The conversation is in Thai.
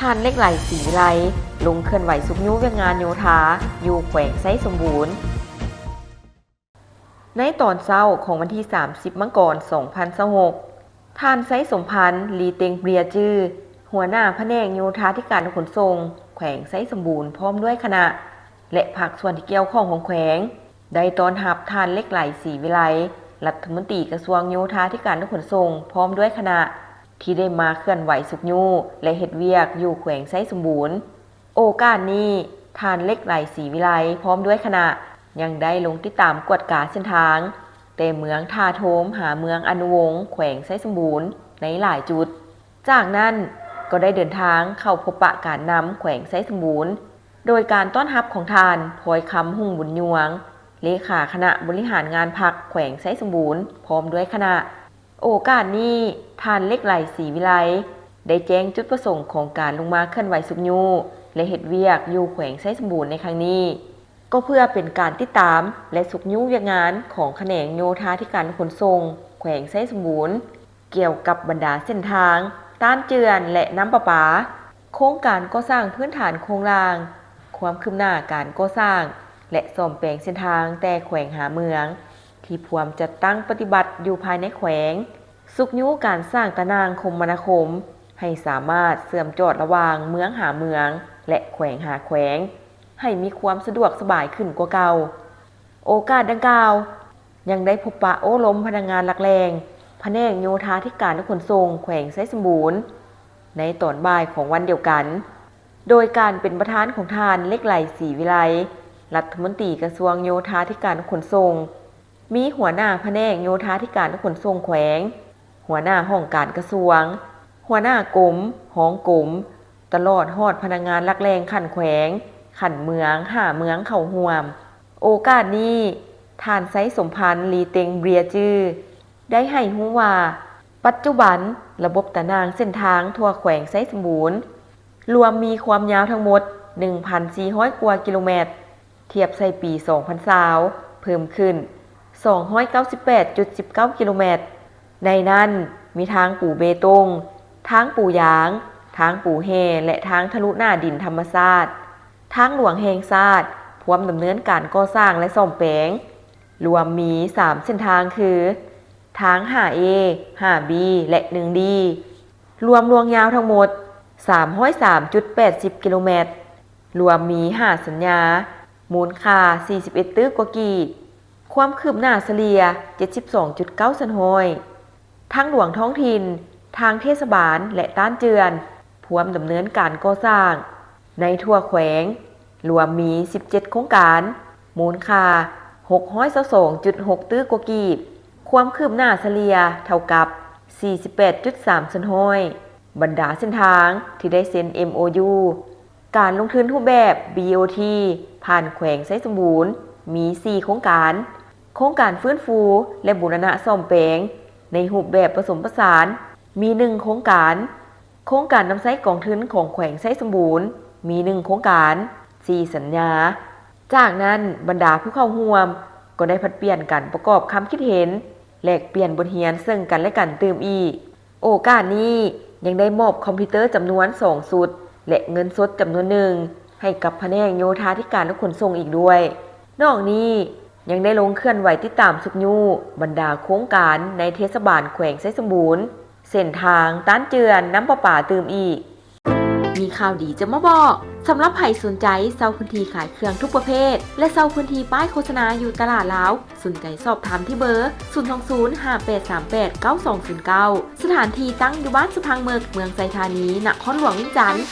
ท่านเหล็กไหลศรีวิไลลงเคลื่อนไหวสุกยุเวียงงานโยธาอยู่แขวงไซสมบูรณ์ในตอนเช้าของวันที่30 มกราคม 2026ท่านไซสมพันธ์ลีเต็งเบียจื้อหัวหน้าแผนกโยธาธิการขนส่งแขวงไซสมบูรณ์พร้อมด้วยคณะและภาคส่วนที่เกี่ยวข้องของแขวงได้ต้อนรับท่านเหล็กไหลศรีวิไลรัฐมนตรีกระทรวงโยธาธิการขนส่งพร้อมด้วยคณะที่ได้มาเคลื่อนไหวสุกยูและเฮ็ดเวียกอยู่แขวงไซสมบูรณ์โอกาสนี้ท่านเหล็กไหลศรีวิไลพร้อมด้วยคณะยังได้ลงติดตามกวดกาเส้นทางแต่เมืองท่าโทมหาเมืองอนุวงศ์แขวงไซสมบูรณ์ในหลายจุดจากนั้นก็ได้เดินทางเข้าพบปะการนำแขวงไซสมบูรณ์โดยการต้อนรับของท่านพลอยคำหุ่งบุญยวงเลขาคณะบริหารงานพรรคแขวงไซสมบูรณ์พร้อมด้วยคณะโอกาสนี้ท่านเหล็กไหลศรีวิไลได้แจ้งจุดประสงค์ของการลงมาเคลื่อนไหวสุกยูและเฮ็ดเวียกอยู่แขวงไซสมบูรณ์ในครั้งนี้ก็เพื่อเป็นการติดตามและสุกยูเวียกงานของแขนงโยธาธิการขนส่งแขวงไซสมบูรณ์เกี่ยวกับบรรดาเส้นทางต้านเจือนและน้ำประปาโครงการก่อสร้างพื้นฐานโครงล่างความคืบหน้าการก่อสร้างและซ่อมแปลงเส้นทางแต่แขวงหาเมืองที่พวมจัดตั้งปฏิบัติอยู่ภายในแขวงสุกยูการสร้างตะนางคมนาคมให้สามารถเชื่อมจอดระหว่างเมืองหาเมืองและแขวงหาแขวงให้มีความสะดวกสบายขึ้นกว่าเก่าโอกาสดังกล่าวยังได้พบปะโอ้ล้มพนักงานหลักแรงแผนกโยธาธิการขนส่งแขวงไซสมบูรณ์ในตอนบ่ายของวันเดียวกันโดยการเป็นประธานของท่านเหล็กไหลศรีวิไลรัฐมนตรีกระทรวงโยธาธิการขนส่งมีหัวหน้าแผนกโยธาธิการขนส่งแขวงหัวหน้าห้องการกระทรวงหัวหน้ากรมห้องกรมตลอดฮอดพนักงานหลักแรงขันแขวงขันเมืองหาเมืองเข้าร่วมโอกาสนี้ท่านไซสมพันธ์ลีเต็งเบียจื้อได้ให้รู้ว่าปัจจุบันระบบตะนางเส้นทางทั่วแขวงไซสมบูรณ์รวมมีความยาวทั้งหมด 1,400 กว่ากิโลเมตรเทียบใส่ปี 2020เพิ่มขึ้น 298.19 กิโลเมตรในนั้นมีทางปูเบตงทางปูยางทางปูเฮและทางทะลุหน้าดินธรรมชาติทางหลวงแห่งชาติพร้อมดำเนินการก่อสร้างและซ่อมแปลงรวมมี 3 เส้นทางคือทาง 5A 5B และ 1D รวมยาวทั้งหมด 303.80 กิโลเมตรรวมมี 5 สัญญามูลค่า 41 ตึกกว่ากีบความคืบหน้าเฉลี่ย 72.9 สันหอยทางหลวงท้องถิ่นทางเทศบาลและต้านเจือนพร้อมดำเนินการก่อสร้างในทั่วแขวงรวมมี 17 โครงการมูลค่า 622.6 ตึกกว่ากีบความคืบหน้าเฉลี่ยเท่ากับ 48.3 สันหอยบรรดาเส้นทางที่ได้เซ็น MOU การลงทุนรูปแบบ BOT ผ่านแขวงไซสมบูรณ์มี 4 โครงการฟื้นฟูและบูรณะซ่อมแปลงในรูปแบบผสมผสานมี 1 โครงการนำใช้กองทุนของแขวงไซสมบูรณ์มี 1 โครงการ 4 สัญญาจากนั้นบรรดาผู้เข้าร่วมก็ได้ผลัดเปลี่ยนกันประกอบคำคิดเห็นแลกเปลี่ยนบทเรียนซึ่งกันและกันเติมอีกโอกาสนี้ยังได้มอบคอมพิวเตอร์จำนวน 2 ชุดและเงินสดจำนวนหนึ่งให้กับแผนกโยธาธิการและขนส่งอีกด้วยนอกนี้ยังได้ลงเคลื่อนไหวติดตามสุกยูบรรดาโครงการในเทศบาลแขวงไซสมบูรณ์เส้นทางต้านเจือนน้ำประปาเติมอีกมีข่าวดีจะมาบอกสำหรับใครสนใจเช่าพื้นที่ขายเครื่องทุกประเภทและเช่าพื้นที่ป้ายโฆษณาอยู่ตลาดลาวสนใจสอบถามที่เบอร์ 02058389209 สถานที่ตั้งอยู่บ้านสุพังเมืองไซธานีนครหลวงวิจันทร์